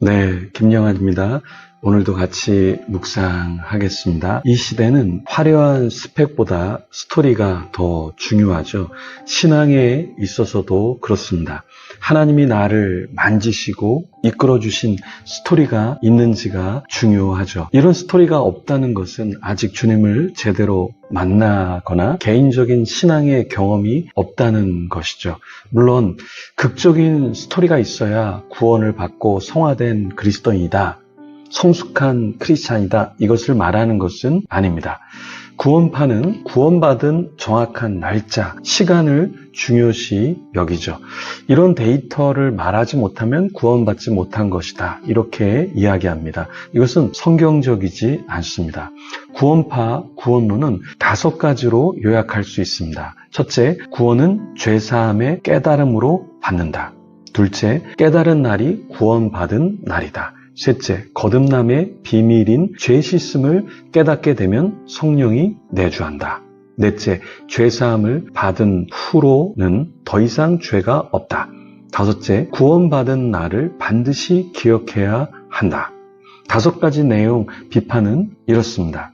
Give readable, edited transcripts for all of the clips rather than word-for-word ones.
네, 김영환입니다. 오늘도 같이 묵상하겠습니다. 이 시대는 화려한 스펙보다 스토리가 더 중요하죠. 신앙에 있어서도 그렇습니다. 하나님이 나를 만지시고 이끌어주신 스토리가 있는지가 중요하죠. 이런 스토리가 없다는 것은 아직 주님을 제대로 만나거나 개인적인 신앙의 경험이 없다는 것이죠. 물론 극적인 스토리가 있어야 구원을 받고 성화된 그리스도인이다, 성숙한 크리스찬이다, 이것을 말하는 것은 아닙니다. 구원파는 구원받은 정확한 날짜, 시간을 중요시 여기죠. 이런 데이터를 말하지 못하면 구원받지 못한 것이다, 이렇게 이야기합니다. 이것은 성경적이지 않습니다. 구원파, 구원론은 5가지로 요약할 수 있습니다. 첫째, 구원은 죄사함의 깨달음으로 받는다. 둘째, 깨달은 날이 구원받은 날이다. 셋째, 거듭남의 비밀인 죄 씻음을 깨닫게 되면 성령이 내주한다. 넷째, 죄사함을 받은 후로는 더 이상 죄가 없다. 다섯째, 구원받은 날을 반드시 기억해야 한다. 5가지 내용 비판은 이렇습니다.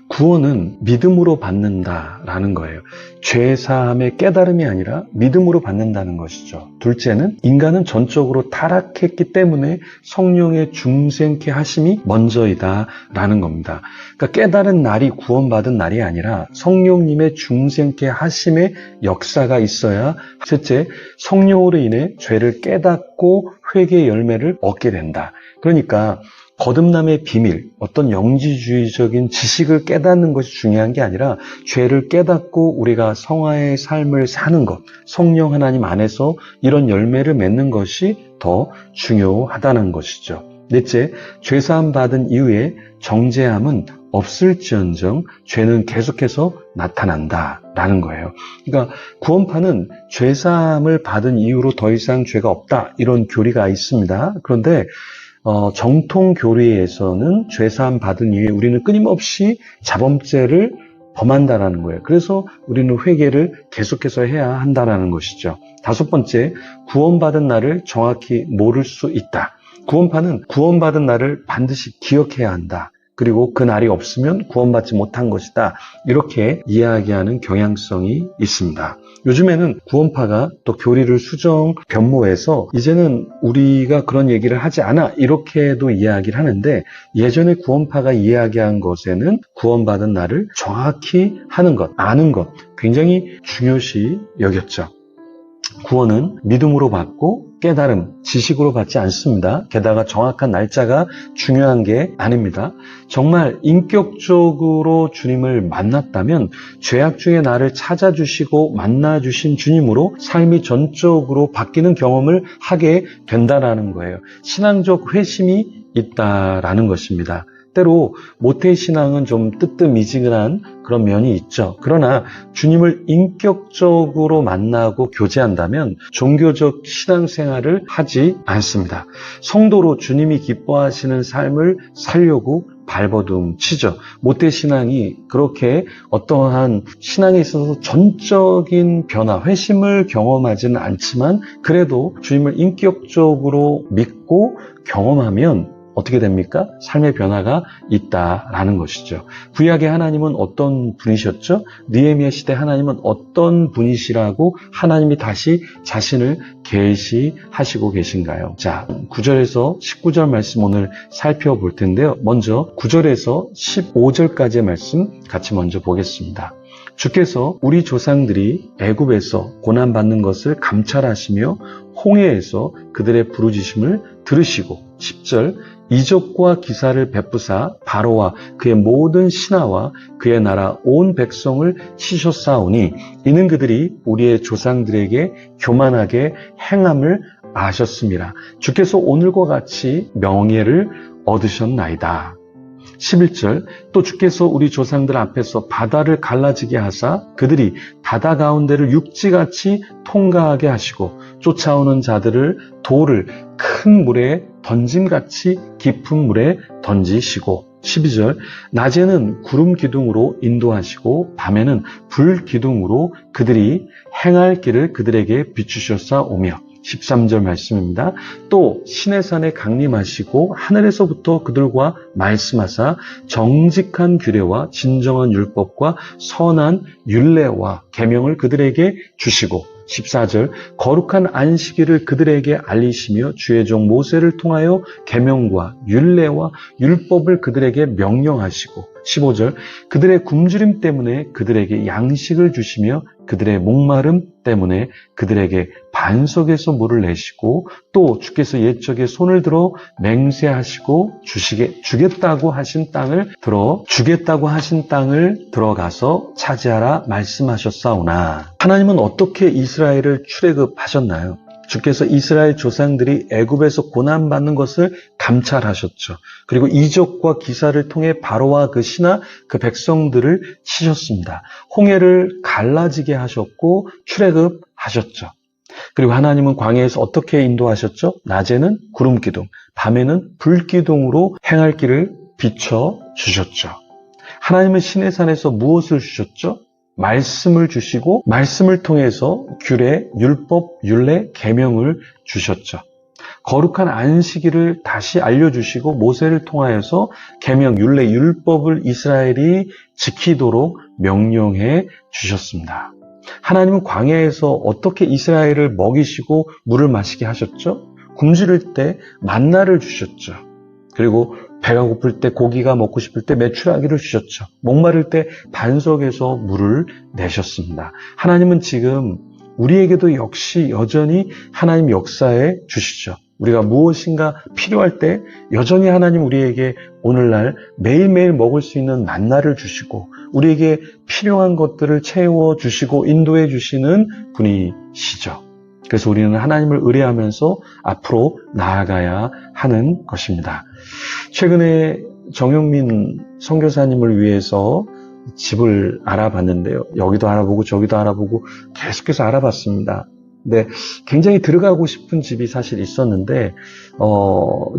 구원은 믿음으로 받는다라는 거예요. 죄사함의 깨달음이 아니라 믿음으로 받는다는 것이죠. 둘째는 인간은 전적으로 타락했기 때문에 성령의 중생케 하심이 먼저이다라는 겁니다. 그러니까 깨달은 날이 구원받은 날이 아니라 성령님의 중생케 하심의 역사가 있어야. 셋째, 성령으로 인해 죄를 깨닫고 회개의 열매를 얻게 된다. 그러니까 거듭남의 비밀, 어떤 영지주의적인 지식을 깨닫는 것이 중요한 게 아니라 죄를 깨닫고 우리가 성화의 삶을 사는 것, 성령 하나님 안에서 이런 열매를 맺는 것이 더 중요하다는 것이죠. 넷째, 죄사함 받은 이후에 정죄함은 없을지언정 죄는 계속해서 나타난다라는 거예요. 그러니까 구원파는 죄사함을 받은 이후로 더 이상 죄가 없다, 이런 교리가 있습니다. 그런데 정통 교리에서는 죄사함 받은 이후에 우리는 끊임없이 자범죄를 범한다라는 거예요. 그래서 우리는 회개를 계속해서 해야 한다라는 것이죠. 5번째, 구원받은 날을 정확히 모를 수 있다. 구원파는 구원받은 날을 반드시 기억해야 한다. 그리고 그 날이 없으면 구원받지 못한 것이다, 이렇게 이야기하는 경향성이 있습니다. 요즘에는 구원파가 또 교리를 수정 변모해서 이제는 우리가 그런 얘기를 하지 않아, 이렇게도 이야기를 하는데, 예전에 구원파가 이야기한 것에는 구원받은 날을 정확히 하는 것, 아는 것, 굉장히 중요시 여겼죠. 구원은 믿음으로 받고 깨달음, 지식으로 받지 않습니다. 게다가 정확한 날짜가 중요한 게 아닙니다. 정말 인격적으로 주님을 만났다면 죄악 중에 나를 찾아주시고 만나주신 주님으로 삶이 전적으로 바뀌는 경험을 하게 된다는 거예요. 신앙적 회심이 있다라는 것입니다. 때로 모태신앙은 좀 뜨뜻미지근한 그런 면이 있죠. 그러나 주님을 인격적으로 만나고 교제한다면 종교적 신앙생활을 하지 않습니다. 성도로 주님이 기뻐하시는 삶을 살려고 발버둥 치죠. 모태신앙이 그렇게 어떠한 신앙에 있어서 전적인 변화, 회심을 경험하지는 않지만 그래도 주님을 인격적으로 믿고 경험하면 어떻게 됩니까? 삶의 변화가 있다라는 것이죠. 구약의 하나님은 어떤 분이셨죠? 느헤미야 시대 하나님은 어떤 분이시라고 하나님이 다시 자신을 계시하시고 계신가요? 자, 9절에서 19절 말씀 오늘 살펴볼 텐데요. 먼저 9절에서 15절까지의 말씀 같이 먼저 보겠습니다. 주께서 우리 조상들이 애굽에서 고난받는 것을 감찰하시며 홍해에서 그들의 부르짖음을 들으시고, 10절, 이적과 기사를 베푸사 바로와 그의 모든 신하와 그의 나라 온 백성을 치셨사오니 이는 그들이 우리의 조상들에게 교만하게 행함을 아셨습니다. 주께서 오늘과 같이 명예를 얻으셨나이다. 11절, 또 주께서 우리 조상들 앞에서 바다를 갈라지게 하사 그들이 바다 가운데를 육지같이 통과하게 하시고 쫓아오는 자들을 돌을 큰 물에 던짐같이 깊은 물에 던지시고, 12절, 낮에는 구름 기둥으로 인도하시고 밤에는 불 기둥으로 그들이 행할 길을 그들에게 비추셨사오며, 13절 말씀입니다. 또 시내산에 강림하시고 하늘에서부터 그들과 말씀하사 정직한 규례와 진정한 율법과 선한 율례와 계명을 그들에게 주시고 14절 거룩한 안식일을 그들에게 알리시며 주의 종 모세를 통하여 계명과 율례와 율법을 그들에게 명령하시고 15절 그들의 굶주림 때문에 그들에게 양식을 주시며 그들의 목마름 때문에 그들에게 반석에서 물을 내시고 또 주께서 옛적에 손을 들어 맹세하시고 주겠다고 하신 땅을 들어가서 차지하라 말씀하셨사오나 하나님은 어떻게 이스라엘을 출애굽하셨나요? 주께서 이스라엘 조상들이 애굽에서 고난받는 것을 감찰하셨죠. 그리고 이적과 기사를 통해 바로와 그 신하 그 백성들을 치셨습니다. 홍해를 갈라지게 하셨고 출애굽하셨죠. 그리고 하나님은 광야에서 어떻게 인도하셨죠? 낮에는 구름기둥, 밤에는 불기둥으로 행할 길을 비춰주셨죠. 하나님은 시내산에서 무엇을 주셨죠? 말씀을 주시고 말씀을 통해서 규례, 율법, 율례, 계명을 주셨죠. 거룩한 안식일을 다시 알려주시고 모세를 통하여서 계명, 율례, 율법을 이스라엘이 지키도록 명령해 주셨습니다. 하나님은 광야에서 어떻게 이스라엘을 먹이시고 물을 마시게 하셨죠? 굶주릴 때 만나를 주셨죠. 그리고 배가 고플 때 고기가 먹고 싶을 때 메추라기를 주셨죠. 목마를 때 반석에서 물을 내셨습니다. 하나님은 지금 우리에게도 역시 여전히 하나님 역사에 주시죠. 우리가 무엇인가 필요할 때 여전히 하나님 우리에게 오늘날 매일매일 먹을 수 있는 만나를 주시고 우리에게 필요한 것들을 채워주시고 인도해 주시는 분이시죠. 그래서 우리는 하나님을 의뢰하면서 앞으로 나아가야 하는 것입니다. 최근에 정영민 선교사님을 위해서 집을 알아봤는데요. 여기도 알아보고 저기도 알아보고 계속해서 알아봤습니다. 근데 굉장히 들어가고 싶은 집이 사실 있었는데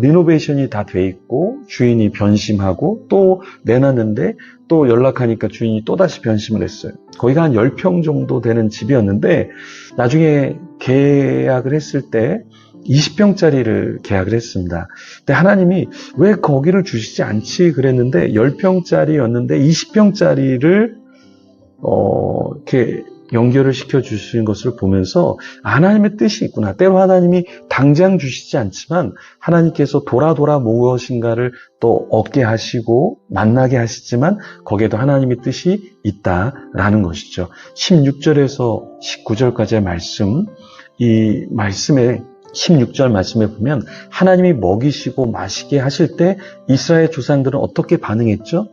리노베이션이 다 돼 있고 주인이 변심하고 또 내놨는데 또 연락하니까 주인이 또다시 변심을 했어요. 거기가 한 10평 정도 되는 집이었는데 나중에 계약을 했을 때 20평짜리를 계약을 했습니다. 근데 하나님이 왜 거기를 주시지 않지 그랬는데 10평짜리였는데 20평짜리를 이렇게 연결을 시켜 주시는 것을 보면서 하나님의 뜻이 있구나. 때로 하나님이 당장 주시지 않지만 하나님께서 돌아 무엇인가를 또 얻게 하시고 만나게 하시지만 거기에도 하나님의 뜻이 있다라는 것이죠. 16절에서 19절까지의 말씀, 이 말씀에 16절 말씀에 보면 하나님이 먹이시고 마시게 하실 때 이스라엘 조상들은 어떻게 반응했죠?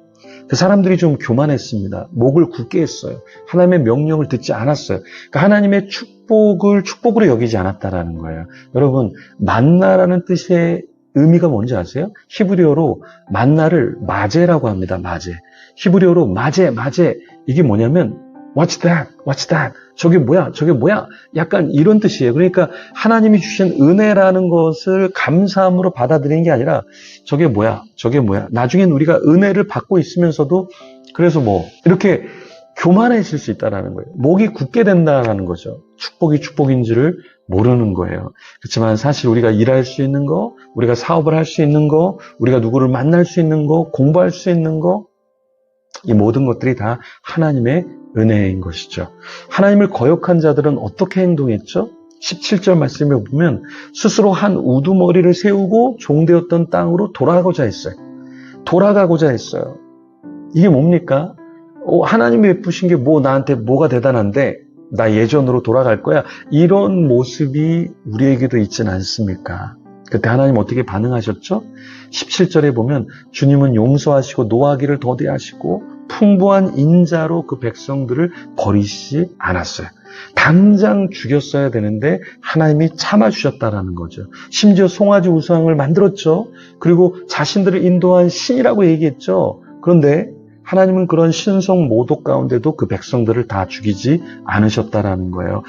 그 사람들이 좀 교만했습니다. 목을 굳게 했어요. 하나님의 명령을 듣지 않았어요. 그러니까 하나님의 축복을 축복으로 여기지 않았다라는 거예요. 여러분, 만나라는 뜻의 의미가 뭔지 아세요? 히브리어로 만나를 마제라고 합니다. 마제. 히브리어로 마제. 이게 뭐냐면 What's that? What's that? 저게 뭐야? 약간 이런 뜻이에요. 그러니까 하나님이 주신 은혜라는 것을 감사함으로 받아들이는 게 아니라 저게 뭐야? 나중엔 우리가 은혜를 받고 있으면서도 그래서 이렇게 교만해질 수 있다는 거예요. 목이 굳게 된다는 거죠. 축복이 축복인지를 모르는 거예요. 그렇지만 사실 우리가 일할 수 있는 거, 우리가 사업을 할 수 있는 거, 우리가 누구를 만날 수 있는 거, 공부할 수 있는 거, 이 모든 것들이 다 하나님의 은혜인 것이죠. 하나님을 거역한 자들은 어떻게 행동했죠? 17절 말씀에 보면 스스로 한 우두머리를 세우고 종되었던 땅으로 돌아가고자 했어요. 이게 뭡니까? 하나님이 베푸신 게 나한테 뭐가 대단한데 나 예전으로 돌아갈 거야. 이런 모습이 우리에게도 있지는 않습니까? 그때 하나님 어떻게 반응하셨죠? 17절에 보면 주님은 용서하시고 노하기를 더디하시고 풍부한 인자로 그 백성들을 버리시지 않았어요. 당장 죽였어야 되는데 하나님이 참아주셨다라는 거죠. 심지어 송아지 우상을 만들었죠. 그리고 자신들을 인도한 신이라고 얘기했죠. 그런데 하나님은 그런 신성 모독 가운데도 그 백성들을 다 죽이지 않으셨다라는 거예요.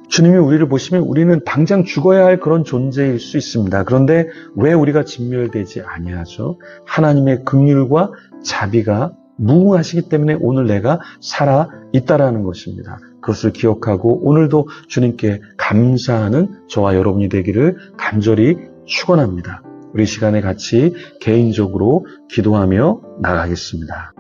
주님이 우리를 보시면 우리는 당장 죽어야 할 그런 존재일 수 있습니다. 그런데 왜 우리가 진멸되지 아니하죠? 하나님의 긍휼과 자비가 무궁하시기 때문에 오늘 내가 살아 있다라는 것입니다. 그것을 기억하고 오늘도 주님께 감사하는 저와 여러분이 되기를 간절히 축원합니다. 우리 시간에 같이 개인적으로 기도하며 나가겠습니다.